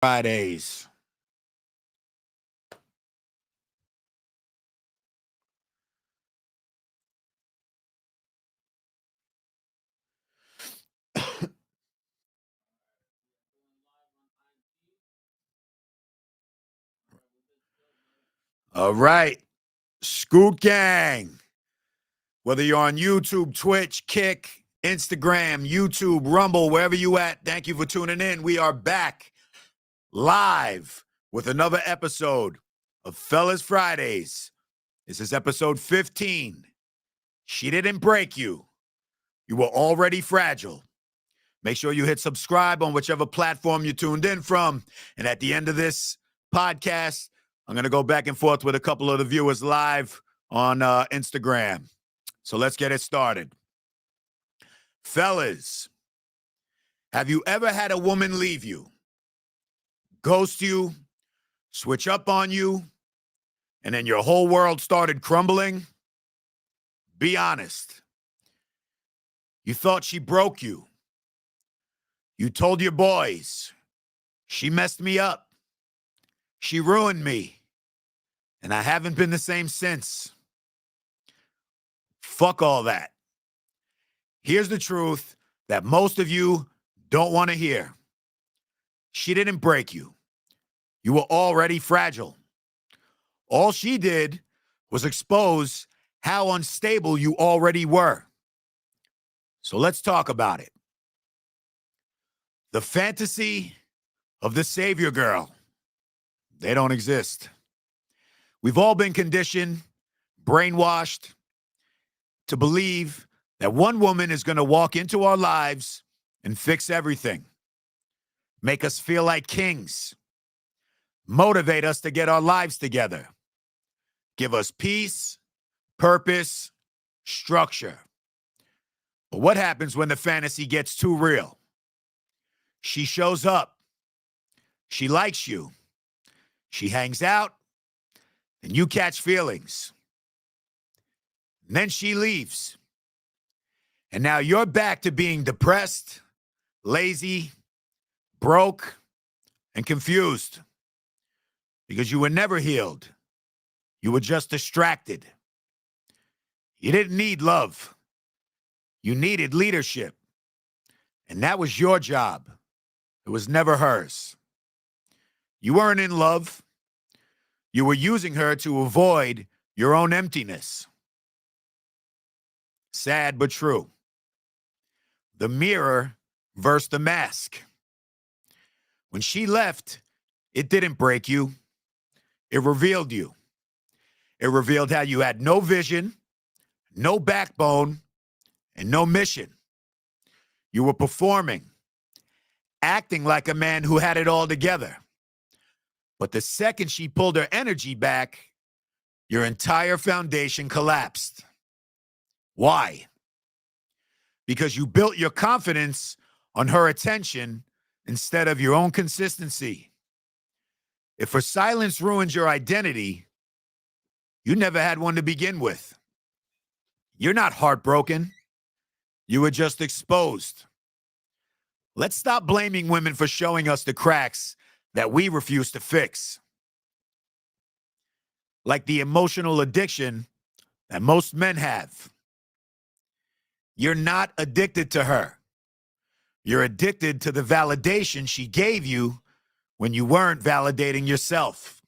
Fridays. All right, Scoot Gang. Whether you're on YouTube, Twitch, Kick, Instagram, YouTube, Rumble, wherever you at, thank you for tuning in. We are back live with another episode of Fellas Fridays. This is episode 15. She didn't break you. You were already fragile. Make sure you hit subscribe on whichever platform you tuned in from. And at the end of this podcast, I'm going to go back and forth with a couple of the viewers live on Instagram. So let's get it started. Fellas, have you ever had a woman leave you, ghost you, switch up on you, and then your whole world started crumbling? Be honest. You thought she broke you. You told your boys, she messed me up. She ruined me. And I haven't been the same since. Fuck all that. Here's the truth that most of you don't want to hear. She didn't break you. You were already fragile. All she did was expose how unstable you already were. So let's talk about it. The fantasy of the savior girl. They don't exist. We've all been conditioned, brainwashed, to believe that one woman is going to walk into our lives and fix everything, make us feel like kings, motivate us to get our lives together, give us peace, purpose, structure. But what happens when the fantasy gets too real? She shows up. She likes you. She hangs out, and you catch feelings. And then she leaves. And now you're back to being depressed, lazy, broke, and confused. Because you were never healed. You were just distracted. You didn't need love. You needed leadership. And that was your job. It was never hers. You weren't in love. You were using her to avoid your own emptiness. Sad but true. The mirror versus the mask. When she left, it didn't break you. It revealed you. It revealed how you had no vision, no backbone, and no mission. You were performing, acting like a man who had it all together. But the second she pulled her energy back, your entire foundation collapsed. Why? Because you built your confidence on her attention instead of your own consistency. If her silence ruins your identity, you never had one to begin with. You're not heartbroken. You were just exposed. Let's stop blaming women for showing us the cracks that we refuse to fix. Like the emotional addiction that most men have. You're not addicted to her. You're addicted to the validation she gave you when you weren't validating yourself.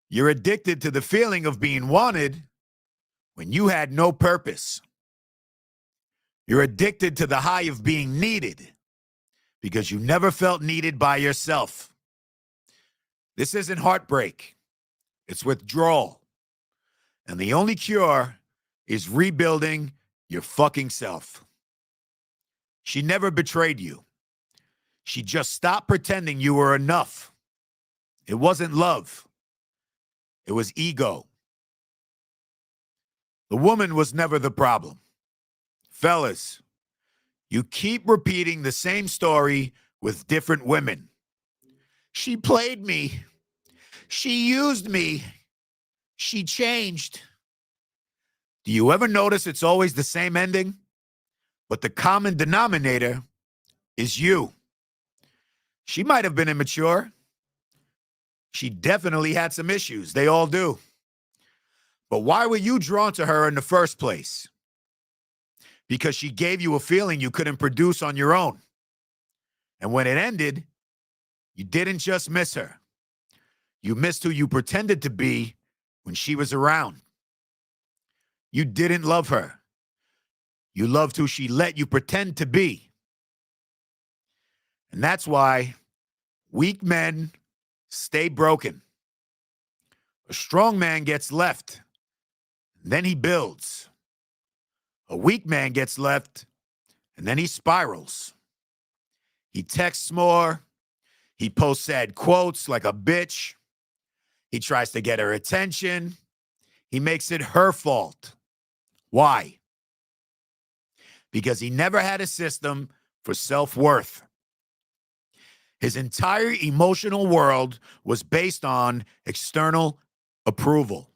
You're addicted to the feeling of being wanted when you had no purpose. You're addicted to the high of being needed because you never felt needed by yourself. This isn't heartbreak. It's withdrawal. And the only cure is rebuilding your fucking self. She never betrayed you. She just stopped pretending you were enough. It wasn't love. It was ego. The woman was never the problem. Fellas, you keep repeating the same story with different women. She played me. She used me. She changed. Do you ever notice it's always the same ending? But the common denominator is you. She might have been immature. She definitely had some issues. They all do. But why were you drawn to her in the first place? Because she gave you a feeling you couldn't produce on your own. And when it ended, you didn't just miss her. You missed who you pretended to be when she was around. You didn't love her. You loved who she let you pretend to be. And that's why weak men stay broken. A strong man gets left, then he builds. A weak man gets left, and then he spirals. He texts more. He posts sad quotes like a bitch. He tries to get her attention. He makes it her fault. Why? Because he never had a system for self-worth. His entire emotional world was based on external approval.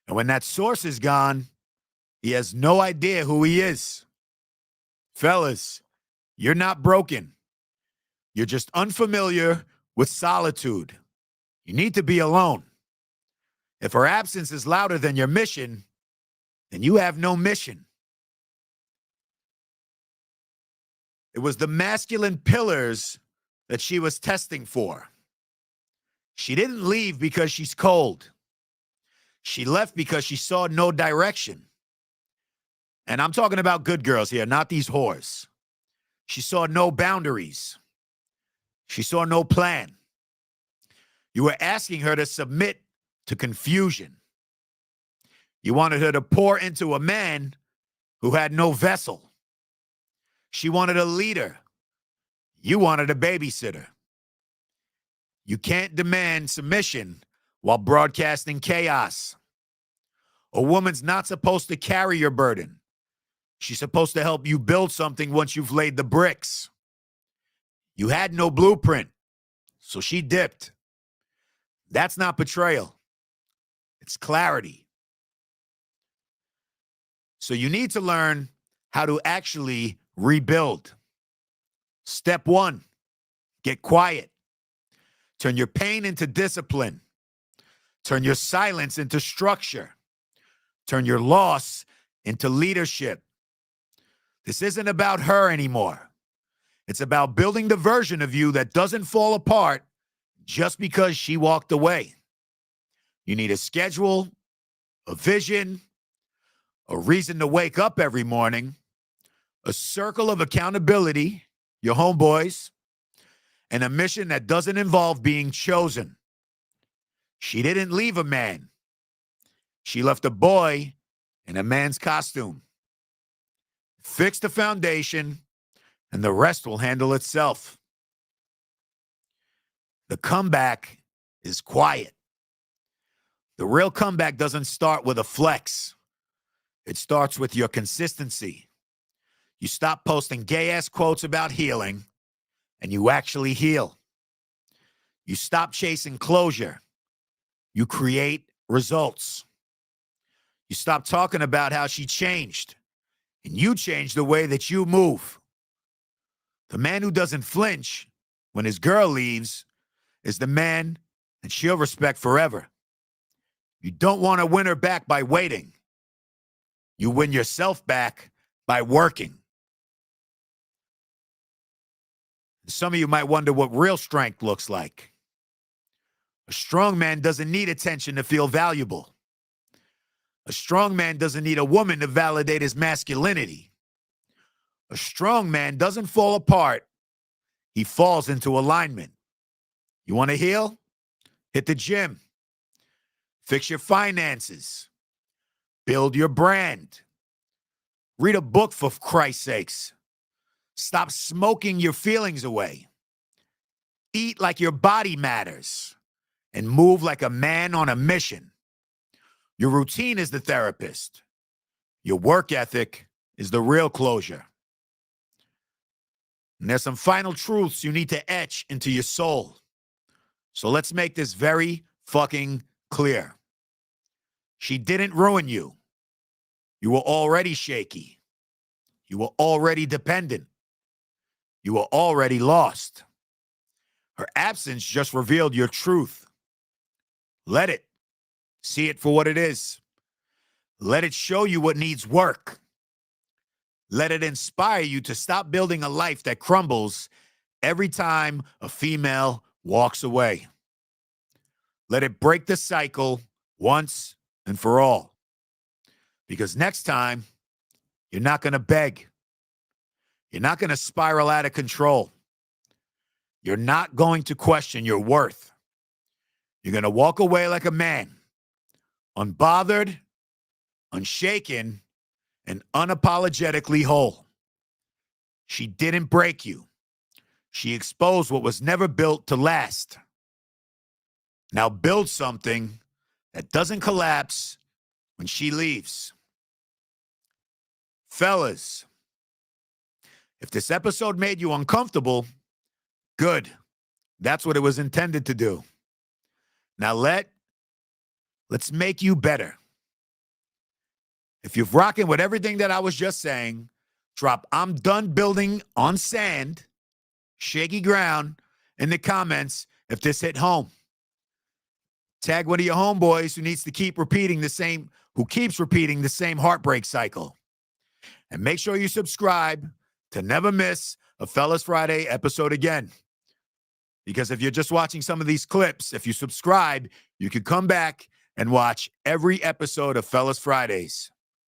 And when that source is gone, he has no idea who he is. Fellas, you're not broken. You're just unfamiliar with solitude. You need to be alone. If her absence is louder than your mission, then you have no mission. It was the masculine pillars that she was testing for. She didn't leave because she's cold. She left because she saw no direction. And I'm talking about good girls here, not these whores. She saw no boundaries. She saw no plan. You were asking her to submit to confusion. You wanted her to pour into a man who had no vessel. She wanted a leader. You wanted a babysitter. You can't demand submission while broadcasting chaos. A woman's not supposed to carry your burden. She's supposed to help you build something once you've laid the bricks. You had no blueprint, so she dipped. That's not betrayal. It's clarity. So you need to learn how to actually rebuild. Step one, get quiet. Turn your pain into discipline. Turn your silence into structure. Turn your loss into leadership. This isn't about her anymore. It's about building the version of you that doesn't fall apart just because she walked away. You need a schedule, a vision, a reason to wake up every morning, a circle of accountability, your homeboys, and a mission that doesn't involve being chosen. She didn't leave a man. She left a boy in a man's costume. Fix the foundation, and the rest will handle itself. The comeback is quiet. The real comeback doesn't start with a flex. It starts with your consistency. You stop posting gay-ass quotes about healing, and you actually heal. You stop chasing closure. You create results. You stop talking about how she changed, and you change the way that you move. The man who doesn't flinch when his girl leaves is the man that she'll respect forever. You don't want to win her back by waiting. You win yourself back by working. Some of you might wonder what real strength looks like. A strong man doesn't need attention to feel valuable. A strong man doesn't need a woman to validate his masculinity. A strong man doesn't fall apart. He falls into alignment. You want to heal? Hit the gym. Fix your finances. Build your brand. Read a book, for Christ's sakes. Stop smoking your feelings away. Eat like your body matters and move like a man on a mission. Your routine is the therapist. Your work ethic is the real closure. And there's some final truths you need to etch into your soul. So let's make this very fucking clear. She didn't ruin you. You were already shaky. You were already dependent. You were already lost. Her absence just revealed your truth. Let it. See it for what it is. Let it show you what needs work. Let it inspire you to stop building a life that crumbles every time a female walks away. Let it break the cycle once and for all. Because next time, you're not going to beg. You're not going to spiral out of control. You're not going to question your worth. You're going to walk away like a man, unbothered, unshaken, and unapologetically whole. She didn't break you. She exposed what was never built to last. Now build something that doesn't collapse when she leaves. Fellas, if this episode made you uncomfortable, good. That's what it was intended to do. Now let's make you better. If you're rocking with everything that I was just saying, drop "I'm done building on sand," shaky ground, in the comments if this hit home. Tag one of your homeboys who keeps repeating the same heartbreak cycle. And make sure you subscribe to never miss a Fellas Friday episode again. Because if you're just watching some of these clips, if you subscribe, you can come back and watch every episode of Fellas Fridays.